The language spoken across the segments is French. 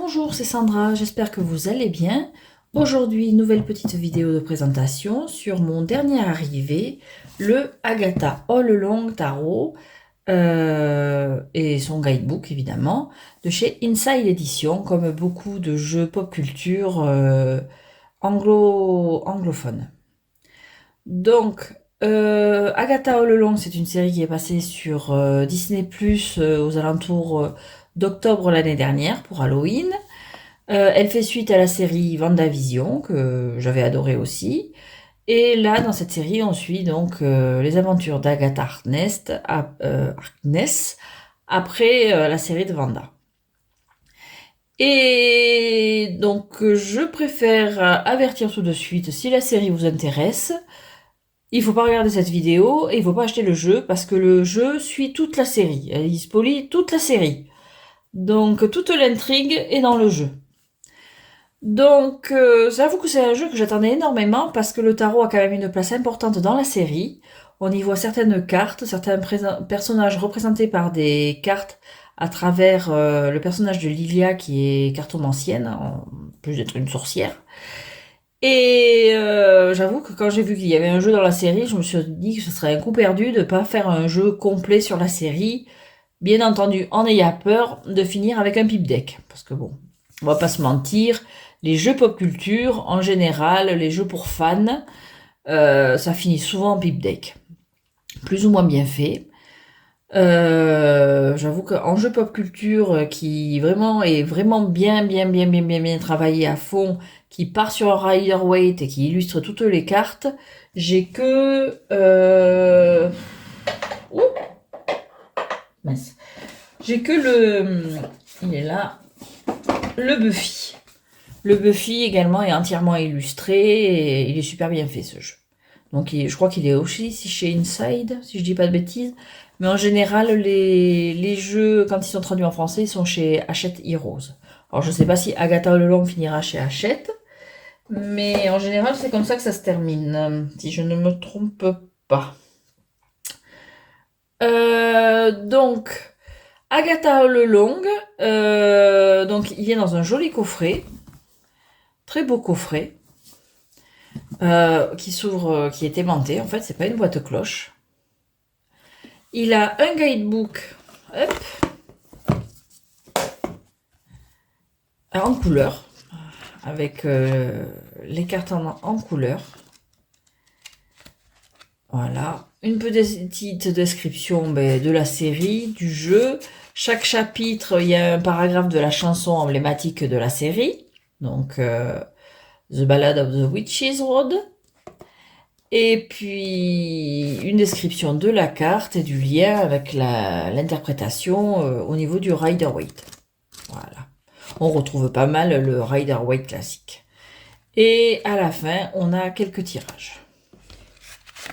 Bonjour, c'est Sandra, j'espère que vous allez bien. Aujourd'hui, nouvelle petite vidéo de présentation sur mon dernier arrivé, le Agatha All Along Tarot et son guidebook évidemment, de chez Inside Edition, comme beaucoup de jeux pop culture anglophones. Donc, Agatha All Along, c'est une série qui est passée sur Disney+, aux alentours d'octobre l'année dernière pour Halloween. Elle fait suite à la série WandaVision, que j'avais adoré aussi. Et là, dans cette série, on suit donc les aventures d'Agatha Harkness après la série de Wanda. Et donc, je préfère avertir tout de suite, si la série vous intéresse, il faut pas regarder cette vidéo et il faut pas acheter le jeu parce que le jeu suit toute la série. Il spoilie toute la série. Donc, toute l'intrigue est dans le jeu. Donc, j'avoue que c'est un jeu que j'attendais énormément parce que le tarot a quand même une place importante dans la série. On y voit certaines cartes, certains personnages représentés par des cartes à travers le personnage de Lilia qui est cartomancienne, en plus d'être une sorcière. Et j'avoue que quand j'ai vu qu'il y avait un jeu dans la série, je me suis dit que ce serait un coup perdu de pas faire un jeu complet sur la série. Bien entendu, en ayant peur de finir avec un pipe deck. Parce que bon, on va pas se mentir, les jeux pop culture, en général, les jeux pour fans, ça finit souvent en pipe deck. Plus ou moins bien fait. J'avoue qu'en jeu pop culture qui vraiment est vraiment bien travaillé à fond, qui part sur un Rider-Waite et qui illustre toutes les cartes, j'ai que ouh, mince. J'ai que il est là, le Buffy. Le Buffy également est entièrement illustré et il est super bien fait ce jeu. Donc je crois qu'il est aussi chez Inside, si je dis pas de bêtises. Mais en général, les jeux, quand ils sont traduits en français, ils sont chez Hachette Heroes. Alors je sais pas si Agatha All Along finira chez Hachette, mais en général c'est comme ça que ça se termine, si je ne me trompe pas. Donc, Agatha All Along, donc il est dans un joli coffret, très beau coffret, qui s'ouvre, qui est aimanté. En fait, c'est pas une boîte cloche. Il a un guidebook, hop, en couleur, avec les cartes en couleur. Voilà, une petite description de la série, du jeu. Chaque chapitre, il y a un paragraphe de la chanson emblématique de la série. Donc, The Ballad of the Witch's Road. Et puis, une description de la carte et du lien avec l'interprétation au niveau du Rider-Waite. Voilà. On retrouve pas mal le Rider-Waite classique. Et à la fin, on a quelques tirages.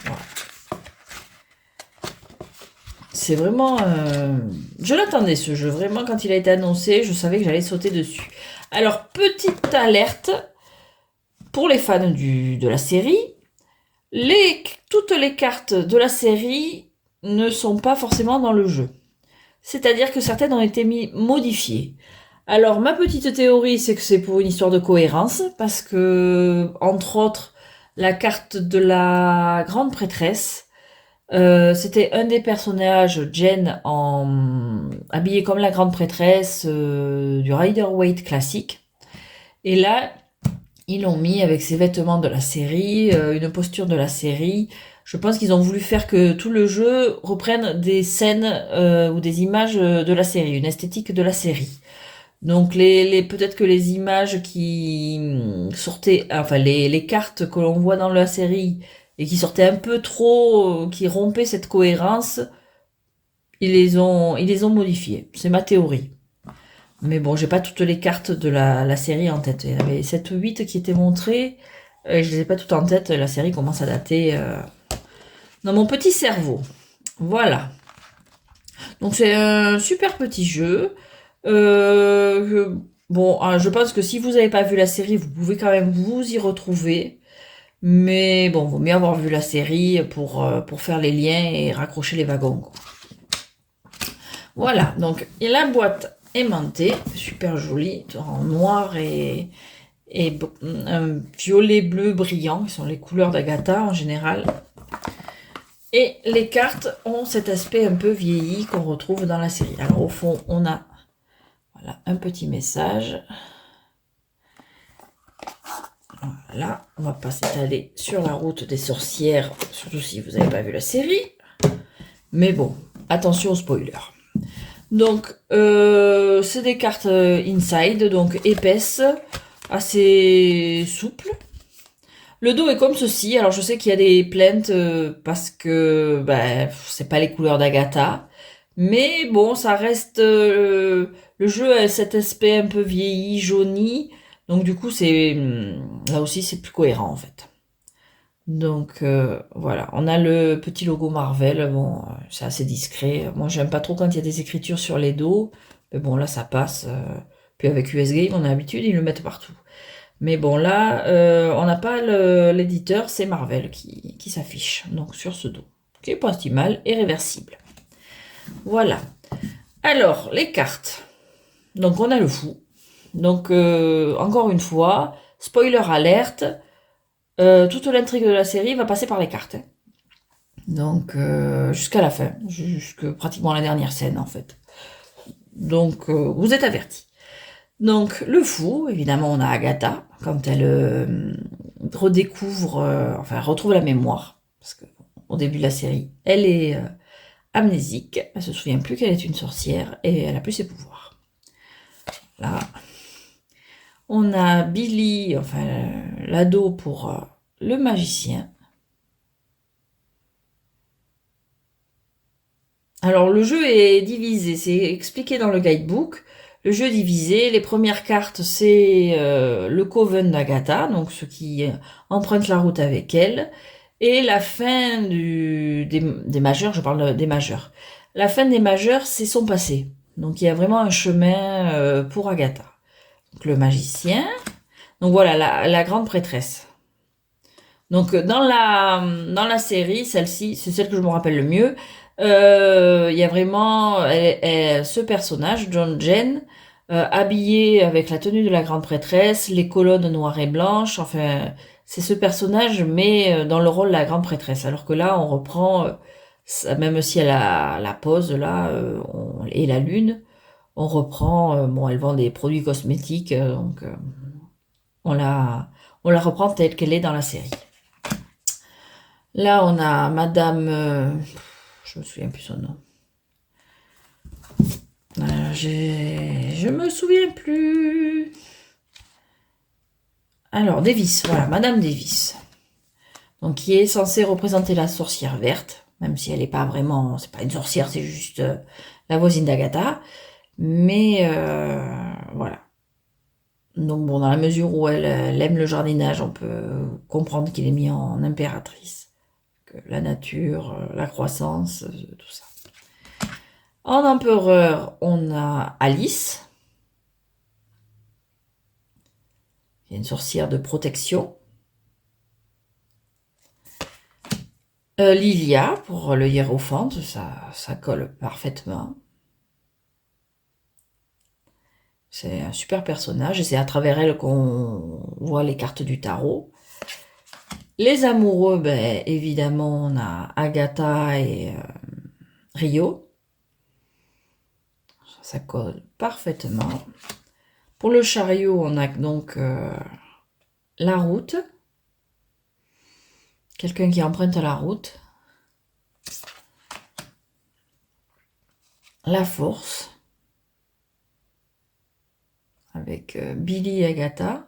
Voilà. C'est vraiment... Je l'attendais ce jeu. Vraiment, quand il a été annoncé, je savais que j'allais sauter dessus. Alors, petite alerte pour les fans de la série. Toutes les cartes de la série ne sont pas forcément dans le jeu. C'est-à-dire que certaines ont été modifiées. Alors, ma petite théorie, c'est que c'est pour une histoire de cohérence, parce que, entre autres, la carte de la grande prêtresse, c'était un des personnages, Jen, habillée comme la grande prêtresse du Rider-Waite classique. Et là, ils l'ont mis avec ses vêtements de la série, une posture de la série. Je pense qu'ils ont voulu faire que tout le jeu reprenne des scènes ou des images de la série, une esthétique de la série. Donc peut-être que les images qui sortaient, enfin les cartes que l'on voit dans la série et qui sortaient un peu trop, qui rompaient cette cohérence, ils les ont modifiées. C'est ma théorie. Mais bon, j'ai pas toutes les cartes de la série en tête. Il y en avait 7 ou 8 qui étaient montrées. Je les ai pas toutes en tête. La série commence à dater dans mon petit cerveau. Voilà. Donc c'est un super petit jeu. Bon, je pense que si vous n'avez pas vu la série, vous pouvez quand même vous y retrouver. Mais bon, vaut mieux avoir vu la série pour faire les liens et raccrocher les wagons, quoi. Voilà, donc et la boîte aimanté, super joli, en noir et un violet bleu brillant, qui sont les couleurs d'Agatha en général. Et les cartes ont cet aspect un peu vieilli qu'on retrouve dans la série. Alors au fond, on a voilà, un petit message. Voilà, on va pas s'étaler sur la route des sorcières, surtout si vous n'avez pas vu la série. Mais bon, attention aux spoilers. Donc, c'est des cartes inside, donc épaisses, assez souples. Le dos est comme ceci. Alors, je sais qu'il y a des plaintes parce que c'est pas les couleurs d'Agatha. Mais bon, ça reste... le jeu a cet aspect un peu vieilli, jauni. Donc, du coup, là aussi, c'est plus cohérent, en fait. Donc voilà, on a le petit logo Marvel, bon, c'est assez discret. Moi, j'aime pas trop quand il y a des écritures sur les dos, mais bon, là, ça passe. Puis avec US Game, on a l'habitude, ils le mettent partout. Mais bon, là, on n'a pas l'éditeur, c'est Marvel qui s'affiche, donc sur ce dos, qui est pas si mal et réversible. Voilà. Alors, les cartes. Donc, on a le fou. Donc, encore une fois, spoiler alerte, toute l'intrigue de la série va passer par les cartes. Hein. Donc, jusqu'à la fin, jusque pratiquement la dernière scène, en fait. Donc, vous êtes avertis. Donc, le fou, évidemment, on a Agatha, quand elle redécouvre, enfin, retrouve la mémoire, parce que au début de la série, elle est amnésique, elle se souvient plus qu'elle est une sorcière, et elle a plus ses pouvoirs. Là, on a Billy, enfin, l'ado pour le magicien. Alors le jeu est divisé, c'est expliqué dans le guidebook. Le jeu est divisé, les premières cartes c'est le Coven d'Agatha, donc ceux qui empruntent la route avec elle, et la fin des majeurs, je parle des majeurs. La fin des majeurs c'est son passé, donc il y a vraiment un chemin pour Agatha. Donc le magicien, donc voilà la grande prêtresse. Donc dans la série, celle-ci, c'est celle que je me rappelle le mieux. Il y a vraiment ce personnage, John Jen, habillé avec la tenue de la grande prêtresse, les colonnes noires et blanches. Enfin, c'est ce personnage, mais dans le rôle de la grande prêtresse. Alors que là, on reprend, même si elle a la pose là et la lune, on reprend. Bon, elle vend des produits cosmétiques, donc on la reprend telle qu'elle est dans la série. Là, on a Madame... je me souviens plus son nom. Je me souviens plus. Alors, Davis, voilà, Madame Davis. Donc, qui est censée représenter la sorcière verte, même si elle n'est pas vraiment... C'est pas une sorcière, c'est juste la voisine d'Agatha. Mais, voilà. Donc, bon, dans la mesure où elle aime le jardinage, on peut comprendre qu'il est mis en impératrice. Que la nature, la croissance, tout ça. En empereur, on a Alice, qui est une sorcière de protection. Lilia, pour le hiérophante, ça colle parfaitement. C'est un super personnage et c'est à travers elle qu'on voit les cartes du tarot. Les amoureux, ben, évidemment, on a Agatha et Rio. Ça colle parfaitement. Pour le chariot, on a donc la route. Quelqu'un qui emprunte la route. La force. Avec Billy et Agatha.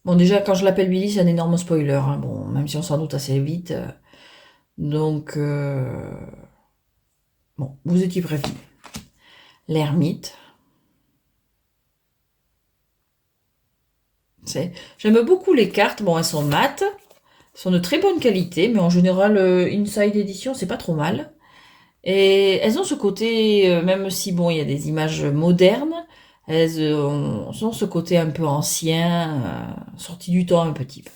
Bon, déjà, quand je l'appelle Billy, c'est un énorme spoiler. Hein. Bon, même si on s'en doute assez vite. Donc, bon, vous étiez prévenus. L'ermite. J'aime beaucoup les cartes. Bon, elles sont mates. Elles sont de très bonne qualité. Mais en général, Inside Edition, c'est pas trop mal. Et elles ont ce côté, même si, bon, il y a des images modernes, elles ont ce côté un peu ancien, sorti du temps un petit peu.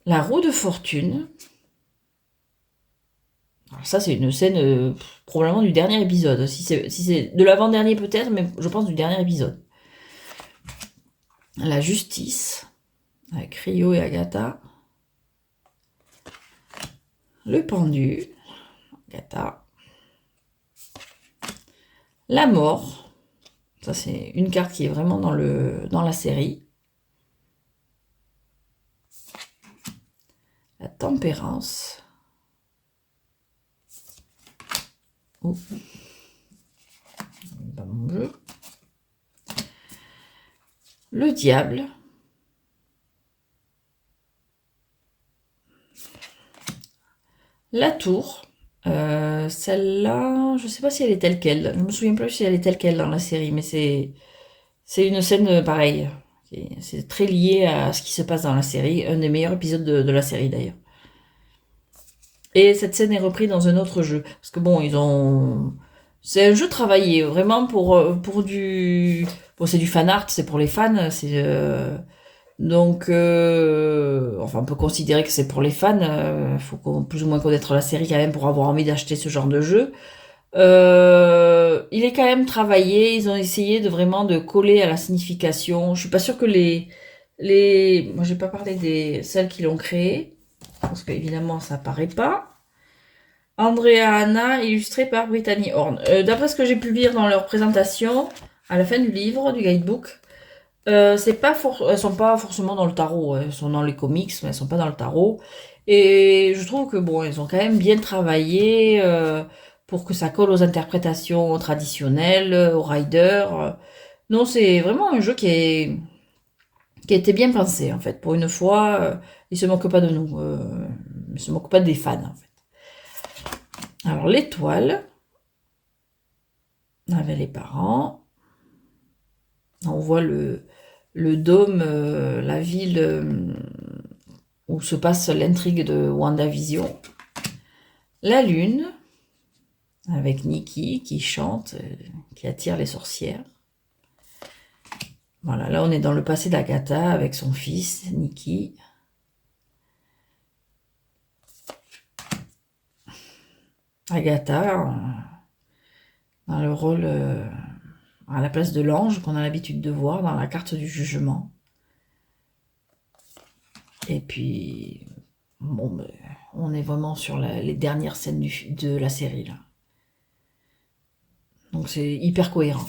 La roue de fortune. Alors ça, c'est une scène probablement du dernier épisode. Si c'est de l'avant-dernier peut-être, mais je pense du dernier épisode. La justice, avec Rio et Agatha. Le pendu, Agatha. La mort. Ça, c'est une carte qui est vraiment dans la série. La tempérance. Oh. Pas mon jeu. Le diable. La tour. Celle-là, je sais pas si elle est telle quelle. Je me souviens plus si elle est telle quelle dans la série, mais c'est une scène pareille. C'est très lié à ce qui se passe dans la série. Un des meilleurs épisodes de la série d'ailleurs. Et cette scène est reprise dans un autre jeu. Parce que bon, c'est un jeu travaillé, vraiment pour du... Bon, c'est du fan art, c'est pour les fans. Donc, enfin, on peut considérer que c'est pour les fans. Faut plus ou moins connaître la série quand même pour avoir envie d'acheter ce genre de jeu. Il est quand même travaillé. Ils ont essayé de vraiment de coller à la signification. Je suis pas sûre que moi j'ai pas parlé des celles qui l'ont créé parce que évidemment ça paraît pas. Andrea Anna, illustré par Brittany Horn. D'après ce que j'ai pu lire dans leur présentation, à la fin du livre, du guidebook, elles sont pas forcément dans le tarot. Elles sont dans les comics, mais elles sont pas dans le tarot. Et je trouve que bon, elles ont quand même bien travaillé pour que ça colle aux interprétations traditionnelles, aux riders. Non, c'est vraiment un jeu qui a été bien pensé en fait. Pour une fois, ils se moquent pas de nous. Ils se moquent pas des fans en fait. Alors l'étoile, avec les parents. On voit le dôme, la ville où se passe l'intrigue de WandaVision. La lune, avec Nikki qui chante, qui attire les sorcières. Voilà, là on est dans le passé d'Agatha avec son fils, Nikki. Agatha, dans le rôle à la place de l'ange qu'on a l'habitude de voir dans la carte du jugement. Et puis, bon, on est vraiment sur les dernières scènes de la série là. Donc c'est hyper cohérent.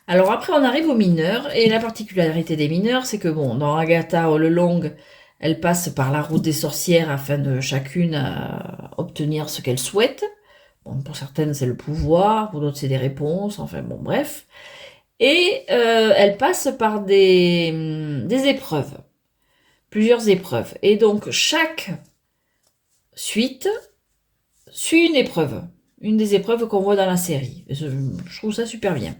Alors après on arrive aux mineurs, et la particularité des mineurs, c'est que bon, dans Agatha All Along, elle passe par la route des sorcières afin de chacune obtenir ce qu'elle souhaite. Bon, pour certaines c'est le pouvoir, pour d'autres c'est des réponses, enfin bon bref. Et elle passe par des épreuves, plusieurs épreuves. Et donc chaque suite suit une des épreuves qu'on voit dans la série. Je trouve ça super bien.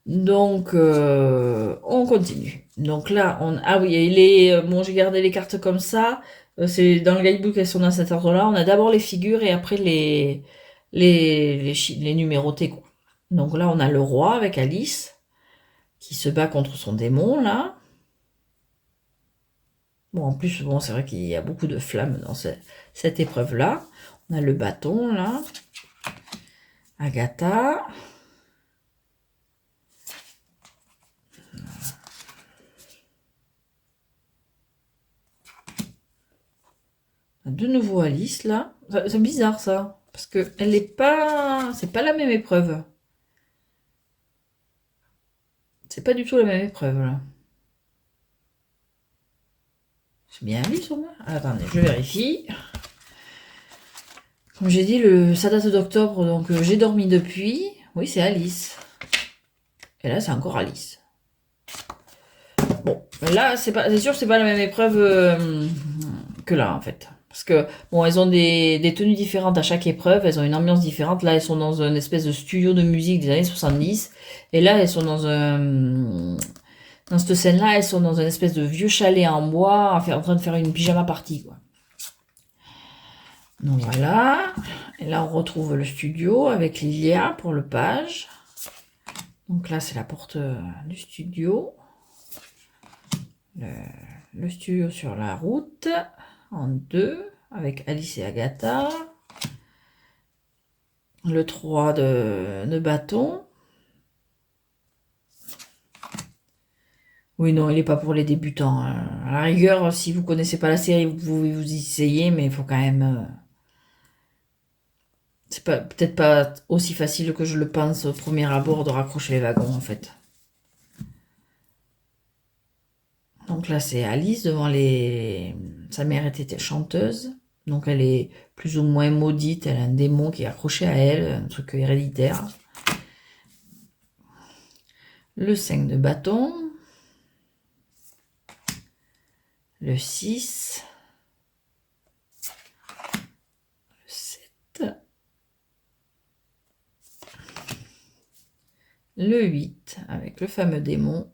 Donc, on continue. Donc là, ah oui, bon, j'ai gardé les cartes comme ça. C'est dans le guidebook, elles sont dans cet ordre-là. On a d'abord les figures et après les numérotés, quoi. Donc là, on a le roi avec Alice qui se bat contre son démon, là. Bon, en plus, bon, c'est vrai qu'il y a beaucoup de flammes dans cette épreuve-là. On a le bâton, là. Agatha. De nouveau Alice, là. C'est bizarre, ça. Parce que elle est pas... C'est pas la même épreuve. C'est pas du tout la même épreuve, là. C'est bien Alice, au moins. Attendez, je vérifie. Comme j'ai dit, ça date d'octobre, donc j'ai dormi depuis. Oui, c'est Alice. Et là, c'est encore Alice. Bon, là, c'est sûr que c'est pas la même épreuve que là, en fait. Parce que, bon, elles ont des tenues différentes à chaque épreuve, elles ont une ambiance différente. Là, elles sont dans une espèce de studio de musique des années 70. Et là, elles sont dans cette scène-là, elles sont dans une espèce de vieux chalet en bois, en train de faire une pyjama party, quoi. Donc voilà. Et là, on retrouve le studio avec Lilia pour le page. Donc là, c'est la porte du studio. Le studio sur la route, en deux, avec Alice et Agatha. Le 3 de bâton. Oui, non, il n'est pas pour les débutants, hein. À la rigueur, si vous connaissez pas la série, vous pouvez vous y essayer, mais il faut quand même... c'est pas peut-être pas aussi facile que je le pense au premier abord de raccrocher les wagons, en fait. Donc là, c'est Alice devant les... Sa mère était chanteuse, donc elle est plus ou moins maudite, elle a un démon qui est accroché à elle, un truc héréditaire. Le 5 de bâton. Le 6. Le 7. Le 8 avec le fameux démon.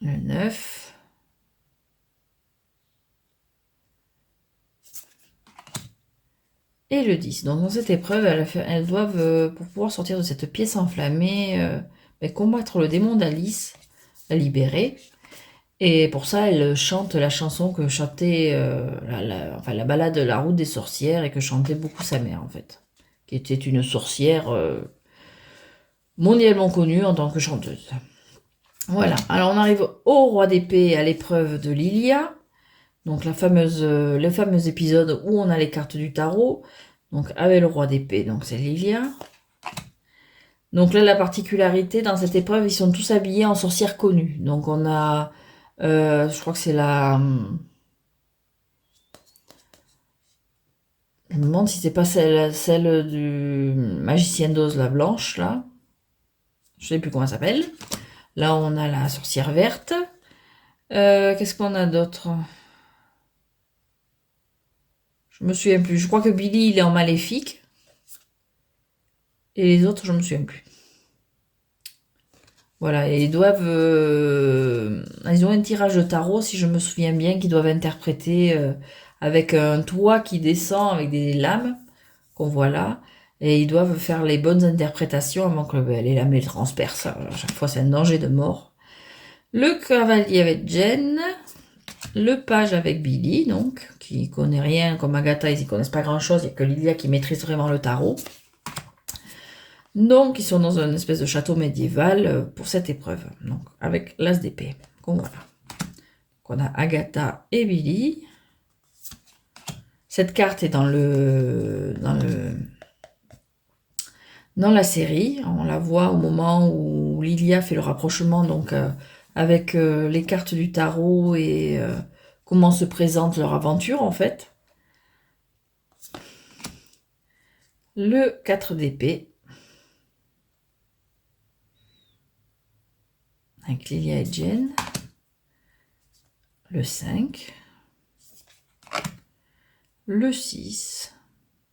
Le 9. Et le 10. Donc dans cette épreuve, elles doivent, pour pouvoir sortir de cette pièce enflammée, combattre le démon d'Alice, la libérer. Et pour ça, elles chantent la chanson que chantait, la balade de la route des sorcières et que chantait beaucoup sa mère en fait, qui était une sorcière mondialement connue en tant que chanteuse. Voilà, alors on arrive au roi d'épée à l'épreuve de Lilia. Donc le fameux épisode où on a les cartes du tarot. Donc avec le roi d'épée, donc c'est Lilia. Donc là la particularité dans cette épreuve, ils sont tous habillés en sorcières connues. Donc on a, je crois que c'est la... Je me demande si c'est pas celle du magicien d'Oz, la blanche là. Je sais plus comment elle s'appelle. Là on a la sorcière verte. Qu'est-ce qu'on a d'autre? Je me souviens plus. Je crois que Billy, il est en maléfique. Et les autres, je me souviens plus. Voilà, et ils doivent... ils ont un tirage de tarot, si je me souviens bien, qu'ils doivent interpréter avec un toit qui descend avec des lames, qu'on voit là. Et ils doivent faire les bonnes interprétations avant que les lames les transpercent. Alors, à chaque fois, c'est un danger de mort. Le cavalier avec Jen. Le page avec Billy, donc, qui connaît rien, comme Agatha, ils y connaissent pas grand-chose. Il n'y a que Lilia qui maîtrise vraiment le tarot. Donc, ils sont dans une espèce de château médiéval pour cette épreuve. Donc, avec l'as d'épée. Donc, voilà. Donc, on a Agatha et Billy. Cette carte est dans la série. On la voit au moment où Lilia fait le rapprochement donc avec les cartes du tarot et comment se présente leur aventure en fait. Le 4 d'épée. Avec Lilia et Jen. Le 5. Le 6.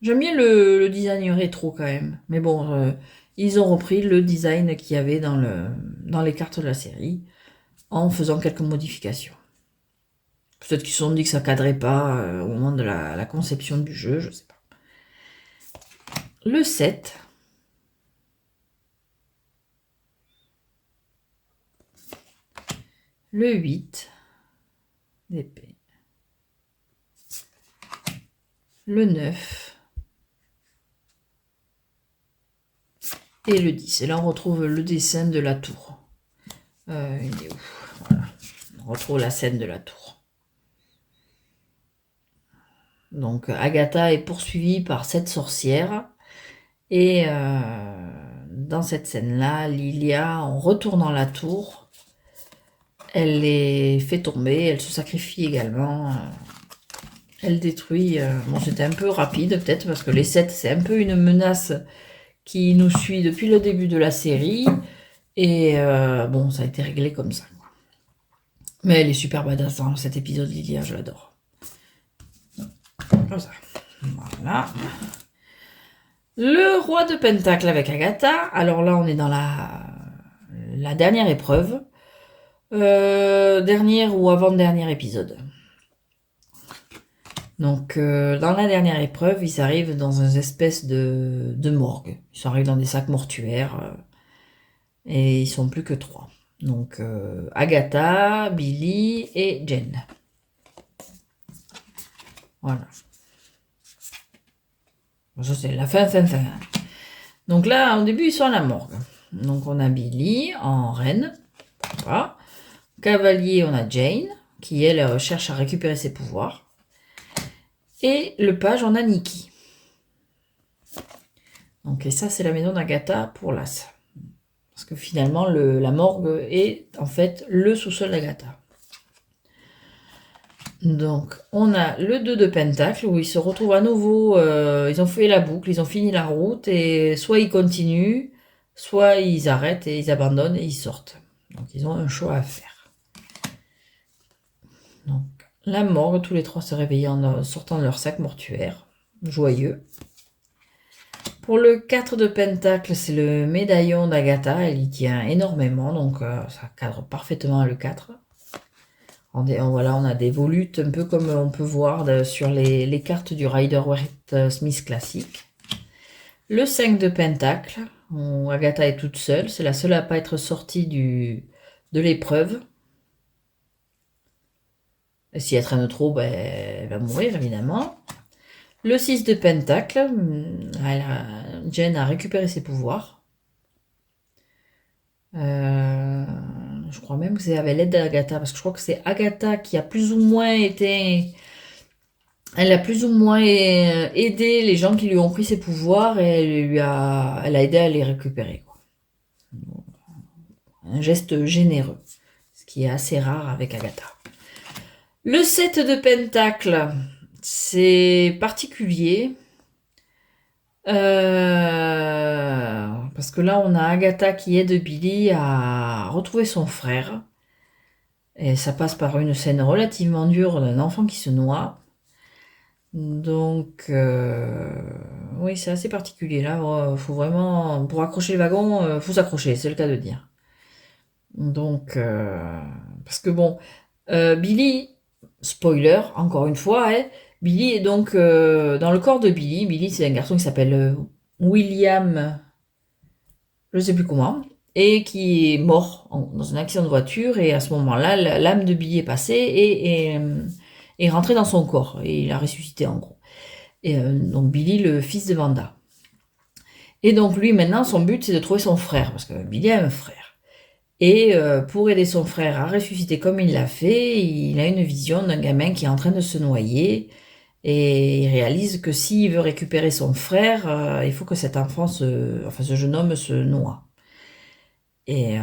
J'aime bien le design rétro quand même. Mais bon, ils ont repris le design qu'il y avait dans les cartes de la série en faisant quelques modifications. Peut-être qu'ils se sont dit que ça cadrait pas au moment de la conception du jeu, je sais pas. Le 7. Le 8 d'épée. Le 9. Et le 10. Et là, on retrouve le dessin de la tour. Il est où? Voilà. On retrouve la scène de la tour. Donc, Agatha est poursuivie par cette sorcière. Et dans cette scène-là, Lilia, en retournant la tour, elle les fait tomber, elle se sacrifie également. Elle détruit... bon, c'était un peu rapide peut-être, parce que les 7, c'est un peu une menace qui nous suit depuis le début de la série. Et bon, ça a été réglé comme ça. Mais elle est super badass dans cet épisode, Lilia, je l'adore. Comme ça. Voilà. Le roi de Pentacle avec Agatha. Alors là, on est dans la dernière épreuve. Dernière ou avant-dernier épisode. Donc, dans la dernière épreuve, ils arrivent dans une espèce de morgue. Ils arrivent dans des sacs mortuaires. Et ils sont plus que 3. Donc, Agatha, Billy et Jen. Voilà. Ça, c'est la fin. Donc là, au début, ils sont à la morgue. Donc on a Billy en reine. Voilà. Cavalier, on a Jane, qui elle cherche à récupérer ses pouvoirs. Et le page, on a Nikki. Donc et ça, c'est la maison d'Agatha pour l'As. Parce que finalement, la morgue est en fait le sous-sol d'Agatha. Donc, on a le 2 de Pentacle où ils se retrouvent à nouveau. Ils ont fait la boucle, ils ont fini la route et soit ils continuent, soit ils arrêtent et ils abandonnent et ils sortent. Donc, ils ont un choix à faire. Donc, la morgue, tous les trois se réveillent en sortant de leur sac mortuaire, joyeux. Pour le 4 de Pentacle, c'est le médaillon d'Agatha, elle y tient énormément, donc ça cadre parfaitement le 4. Voilà, on a des volutes, un peu comme on peut voir sur les cartes du Rider-Waite-Smith classique. Le 5 de Pentacle, où Agatha est toute seule, c'est la seule à ne pas être sortie de l'épreuve. Et si elle traîne trop, ben, elle va mourir évidemment. Le 6 de Pentacle, Jen a récupéré ses pouvoirs. Je crois même que c'est avec l'aide d'Agatha, parce que je crois que c'est Agatha qui a plus ou moins été... Elle a plus ou moins aidé les gens qui lui ont pris ses pouvoirs et elle a aidé à les récupérer, quoi. Un geste généreux, ce qui est assez rare avec Agatha. Le 7 de Pentacle, c'est particulier. Parce que là, on a Agatha qui aide Billy à retrouver son frère. Et ça passe par une scène relativement dure d'un enfant qui se noie. Donc, oui, c'est assez particulier. Là, faut vraiment, pour accrocher le wagon, faut s'accrocher, c'est le cas de dire. Donc, parce que bon, Billy, spoiler, encore une fois, hein, Billy est donc dans le corps de Billy. Billy, c'est un garçon qui s'appelle William, je ne sais plus comment, et qui est mort dans un accident de voiture. Et à ce moment-là, l'âme de Billy est passée et est rentrée dans son corps. Et il a ressuscité, en gros. Et donc Billy, le fils de Wanda. Et donc lui, maintenant, son but, c'est de trouver son frère, parce que Billy a un frère. Et pour aider son frère à ressusciter comme il l'a fait, il a une vision d'un gamin qui est en train de se noyer. Et il réalise que s'il veut récupérer son frère, il faut que cet enfant, ce jeune homme se noie. Et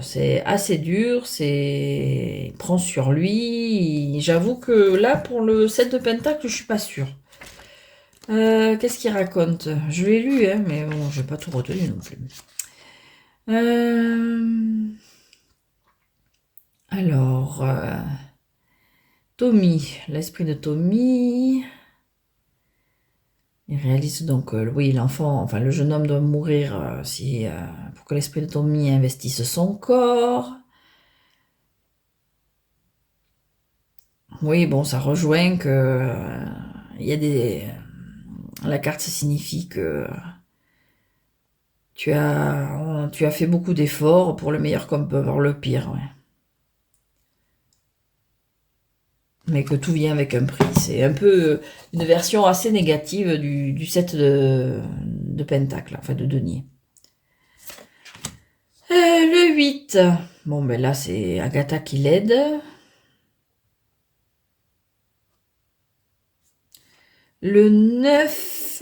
c'est assez dur, il prend sur lui. J'avoue que là, pour le 7 de Pentacle, je suis pas sûre. Qu'est-ce qu'il raconte? Je l'ai lu, hein, mais bon, je n'ai pas tout retenu non plus. Alors, Tommy, l'esprit de Tommy. Il réalise donc, oui, l'enfant, enfin le jeune homme doit mourir pour que l'esprit de Tommy investisse son corps. Oui, bon, ça rejoint que il y a la carte signifie que tu as fait beaucoup d'efforts pour le meilleur comme peut avoir le pire, ouais. Mais que tout vient avec un prix. C'est un peu une version assez négative du set de Pentacle, enfin de denier. Le 8. Bon, ben là, c'est Agatha qui l'aide. Le 9.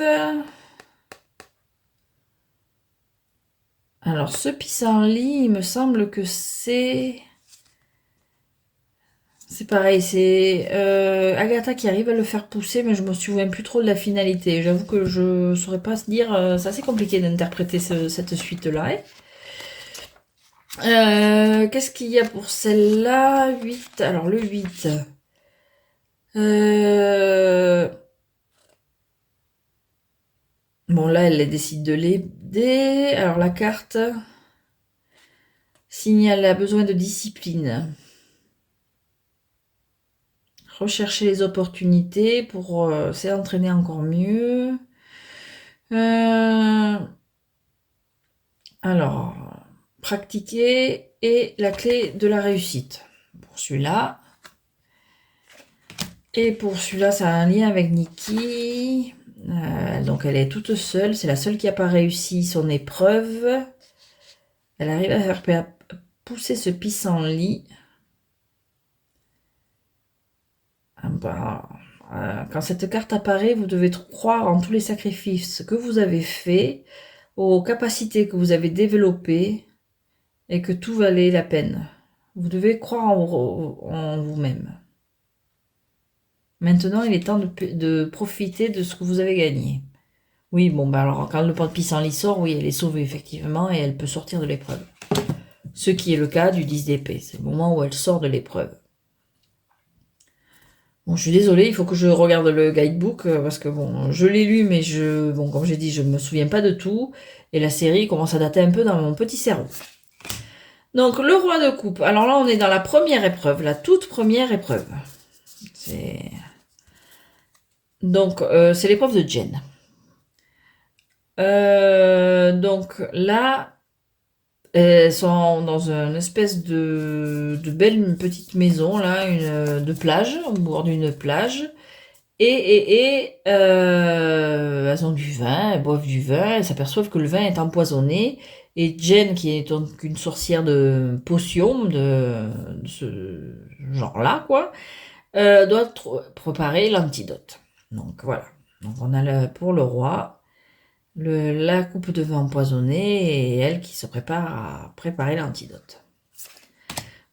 Alors, ce pissenlit, il me semble que c'est... C'est pareil, c'est Agatha qui arrive à le faire pousser, mais je me souviens plus trop de la finalité. J'avoue que je saurais pas se dire... c'est assez compliqué d'interpréter cette suite-là. Qu'est-ce qu'il y a pour celle-là? 8. Alors, le 8. Bon, là, elle décide de l'aider. Alors, la carte signale a besoin de discipline. Rechercher les opportunités pour s'entraîner encore mieux. Alors, pratiquer est la clé de la réussite. Pour celui-là. Et pour celui-là, ça a un lien avec Nikki. Donc elle est toute seule, c'est la seule qui n'a pas réussi son épreuve. Elle arrive à faire pousser ce pissenlit. Quand cette carte apparaît, vous devez croire en tous les sacrifices que vous avez faits, aux capacités que vous avez développées et que tout valait la peine. Vous devez croire en vous-même. Maintenant, il est temps de profiter de ce que vous avez gagné. Oui, bon, bah alors quand le pissenlit sort, oui, elle est sauvée effectivement et elle peut sortir de l'épreuve. Ce qui est le cas du 10 d'épée. C'est le moment où elle sort de l'épreuve. Bon, je suis désolée, il faut que je regarde le guidebook parce que bon, je l'ai lu, mais comme j'ai dit, je me souviens pas de tout et la série commence à dater un peu dans mon petit cerveau. Donc le roi de coupe. Alors là, on est dans la première épreuve, la toute première épreuve. Donc c'est l'épreuve de Jen. Donc là, elles sont dans une espèce de belle petite maison là, de plage, au bord d'une plage. Et elles ont du vin, elles boivent du vin, elles s'aperçoivent que le vin est empoisonné. Et Jen, qui est donc une sorcière de potions de ce genre-là, quoi, doit préparer l'antidote. Donc voilà. Donc on a pour le roi la coupe de vin empoisonnée et elle qui se prépare à préparer l'antidote.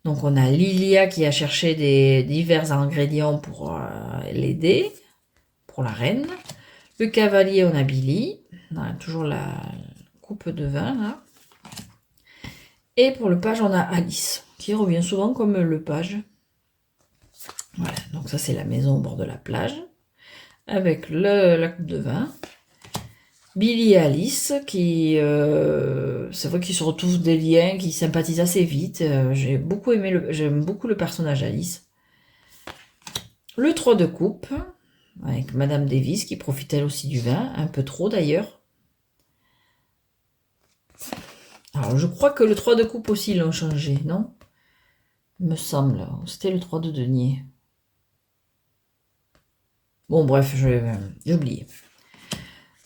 Donc on a Lilia qui a cherché des divers ingrédients pour l'aider, pour la reine. Le cavalier, on a Billy. On a toujours la coupe de vin là. Et pour le page, on a Alice, qui revient souvent comme le page. Voilà, donc ça c'est la maison au bord de la plage, avec la coupe de vin. Billy et Alice, qui c'est vrai qu'ils se retrouvent des liens, qui sympathisent assez vite. J'aime beaucoup le personnage Alice. Le 3 de coupe, avec Madame Davis, qui profite elle aussi du vin, un peu trop d'ailleurs. Alors je crois que le 3 de coupe aussi l'ont changé, non? Il me semble, c'était le 3 de denier. Bon bref, j'ai oublié.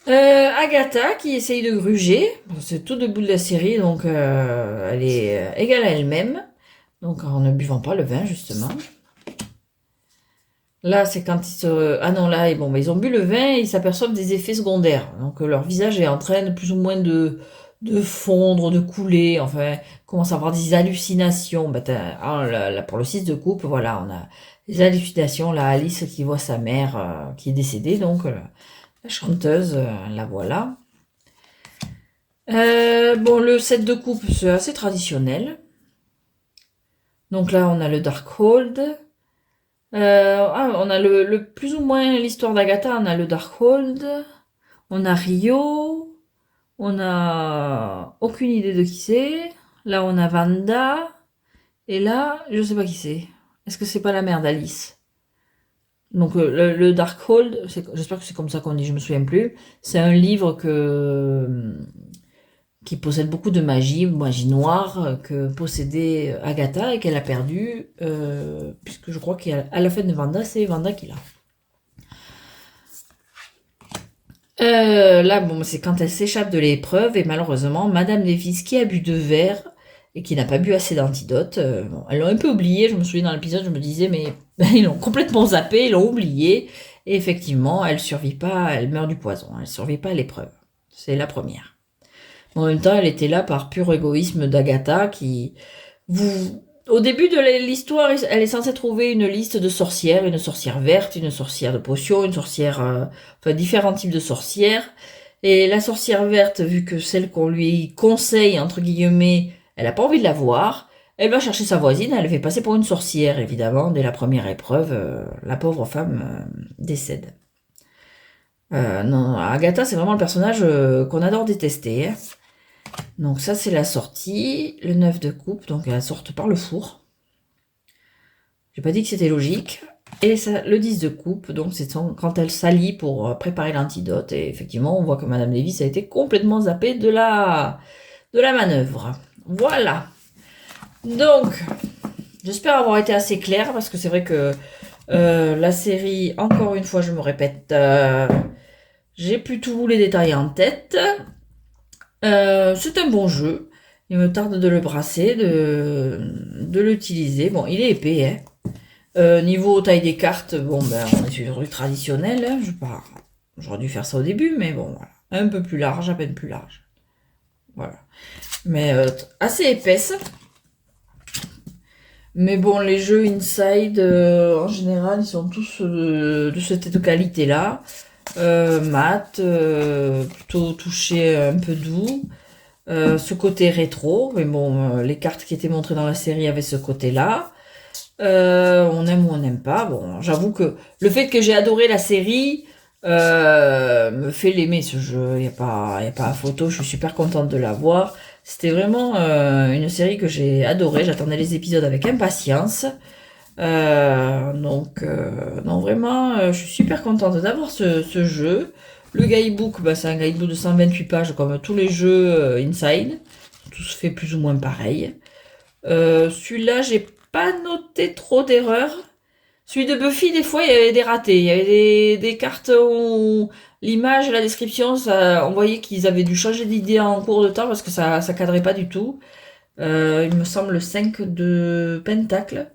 Agatha qui essaye de gruger, c'est tout debout de la série, donc elle est égale à elle-même, donc en ne buvant pas le vin justement. Là c'est quand ah non là ils ont bu le vin et ils s'aperçoivent des effets secondaires, donc leur visage est en train de plus ou moins de fondre, de couler, enfin commence à avoir des hallucinations. Pour le 6 de coupe, voilà, on a des hallucinations, là Alice qui voit sa mère qui est décédée, donc la chanteuse, la voilà. Bon, le 7 de coupe, c'est assez traditionnel. Donc là, on a le Darkhold. On a le plus ou moins l'histoire d'Agatha. On a le Darkhold. On a Rio. On a aucune idée de qui c'est. Là, on a Vanda. Et là, je sais pas qui c'est. Est-ce que c'est pas la mère d'Alice? Donc le Darkhold, j'espère que c'est comme ça qu'on dit, je me souviens plus. C'est un livre qui possède beaucoup de magie noire que possédait Agatha et qu'elle a perdu, puisque je crois qu'à la fin de Vanda, c'est Vanda qui l'a. Là, bon, c'est quand elle s'échappe de l'épreuve et malheureusement, Madame Davis qui a bu 2 verres et qui n'a pas bu assez d'antidote. Elles l'ont un peu oublié, je me souviens dans l'épisode, je me disais, mais ils l'ont complètement zappé, ils l'ont oublié. Et effectivement, elle survit pas, elle meurt du poison, elle survit pas à l'épreuve. C'est la première. En même temps, elle était là par pur égoïsme d'Agatha qui... Au début de l'histoire, elle est censée trouver une liste de sorcières, une sorcière verte, une sorcière de potions, une sorcière... enfin, différents types de sorcières. Et la sorcière verte, vu que celle qu'on lui conseille, entre guillemets, elle n'a pas envie de la voir, elle va chercher sa voisine, elle fait passer pour une sorcière, évidemment. Dès la première épreuve, la pauvre femme décède. Non, Agatha, c'est vraiment le personnage qu'on adore détester. Hein. Donc ça, c'est la sortie. Le 9 de coupe, donc elle sort par le four. J'ai pas dit que c'était logique. Et ça, le 10 de coupe, donc c'est quand elle s'allie pour préparer l'antidote. Et effectivement, on voit que Madame Davis a été complètement zappée de la manœuvre. Voilà. Donc, j'espère avoir été assez claire parce que c'est vrai que la série, encore une fois, je me répète, J'ai plus tous les détails en tête. C'est un bon jeu. Il me tarde de le brasser, de l'utiliser. Bon, il est épais, hein. Niveau taille des cartes, bon, ben, on est sur le truc traditionnel, hein. J'aurais dû faire ça au début, mais bon, voilà. Un peu plus large, à peine plus large. Voilà. Mais assez épaisse. Mais bon, les jeux Inside, en général, ils sont tous de cette qualité-là. Mat, plutôt touché un peu doux. Ce côté rétro, mais bon, les cartes qui étaient montrées dans la série avaient ce côté-là. On aime ou on n'aime pas. Bon, j'avoue que le fait que j'ai adoré la série me fait l'aimer ce jeu. Y a pas à photo. Je suis super contente de la voir. C'était vraiment une série que j'ai adorée. J'attendais les épisodes avec impatience. Non, vraiment, je suis super contente d'avoir ce jeu. Le guidebook, bah, c'est un guidebook de 128 pages comme tous les jeux Inside. Tous fait plus ou moins pareil. Celui-là, j'ai pas noté trop d'erreurs. Celui de Buffy, des fois, il y avait des ratés. Il y avait des cartes où l'image et la description, ça, on voyait qu'ils avaient dû changer d'idée en cours de temps parce que ça cadrait pas du tout. Il me semble 5 de Pentacle.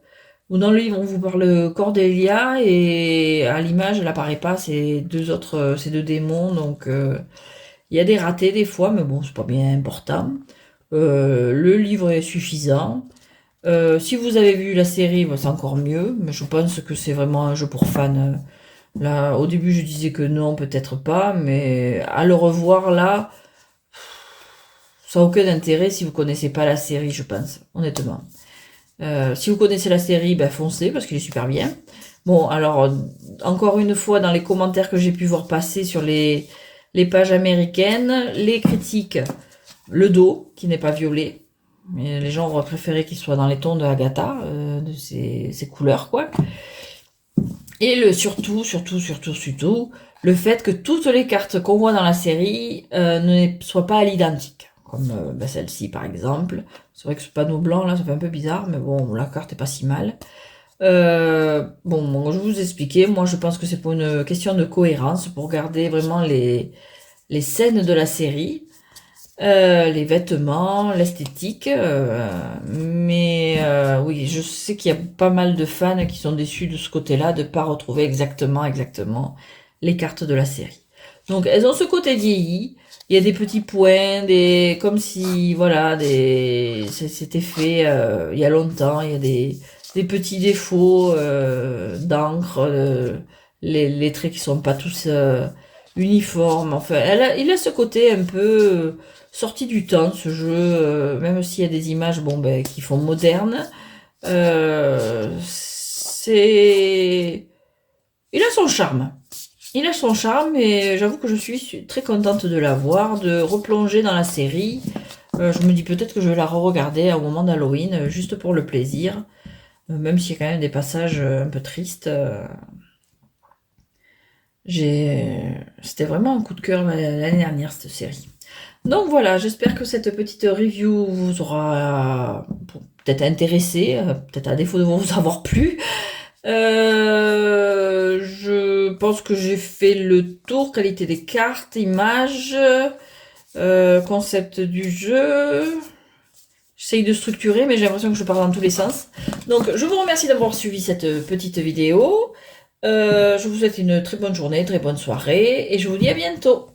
Ou dans le livre, on vous parle Cordelia et à l'image, elle apparaît pas. C'est deux démons. Donc, il y a des ratés des fois, mais bon, c'est pas bien important. Le livre est suffisant. Si vous avez vu la série, bah, c'est encore mieux, mais je pense que c'est vraiment un jeu pour fans. Là, au début, je disais que non, peut-être pas, mais à le revoir là, ça n'a aucun intérêt si vous connaissez pas la série, je pense, honnêtement. Si vous connaissez la série, ben foncez parce qu'il est super bien. Bon, alors encore une fois, dans les commentaires que j'ai pu voir passer sur les pages américaines, les critiques, le dos qui n'est pas violet. Mais les gens auraient préféré qu'il soit dans les tons de Agatha, de ses couleurs, quoi. Et surtout, le fait que toutes les cartes qu'on voit dans la série ne soient pas à l'identique. Comme ben celle-ci, par exemple. C'est vrai que ce panneau blanc, là, ça fait un peu bizarre, mais bon, la carte est pas si mal. Bon, je vais vous expliquer. Moi, je pense que c'est pour une question de cohérence, pour garder vraiment les scènes de la série. Les vêtements, l'esthétique, mais oui, je sais qu'il y a pas mal de fans qui sont déçus de ce côté-là, de pas retrouver exactement les cartes de la série. Donc elles ont ce côté vieilli, il y a des petits points, comme si voilà, c'était fait il y a longtemps, il y a des petits défauts d'encre, les traits qui sont pas tous uniformes. Enfin, il a ce côté un peu sorti du temps, ce jeu, même s'il y a des images bon, ben, qui font moderne. Il a son charme. Il a son charme et j'avoue que je suis très contente de la voir, de replonger dans la série. Je me dis peut-être que je vais la re-regarder au moment d'Halloween, juste pour le plaisir. Même s'il y a quand même des passages un peu tristes. C'était vraiment un coup de cœur l'année dernière, cette série. Donc voilà, j'espère que cette petite review vous aura peut-être intéressé, peut-être à défaut de vous avoir plu. Je pense que j'ai fait le tour, qualité des cartes, images, concept du jeu. J'essaye de structurer, mais j'ai l'impression que je parle dans tous les sens. Donc je vous remercie d'avoir suivi cette petite vidéo. Je vous souhaite une très bonne journée, très bonne soirée, et je vous dis à bientôt.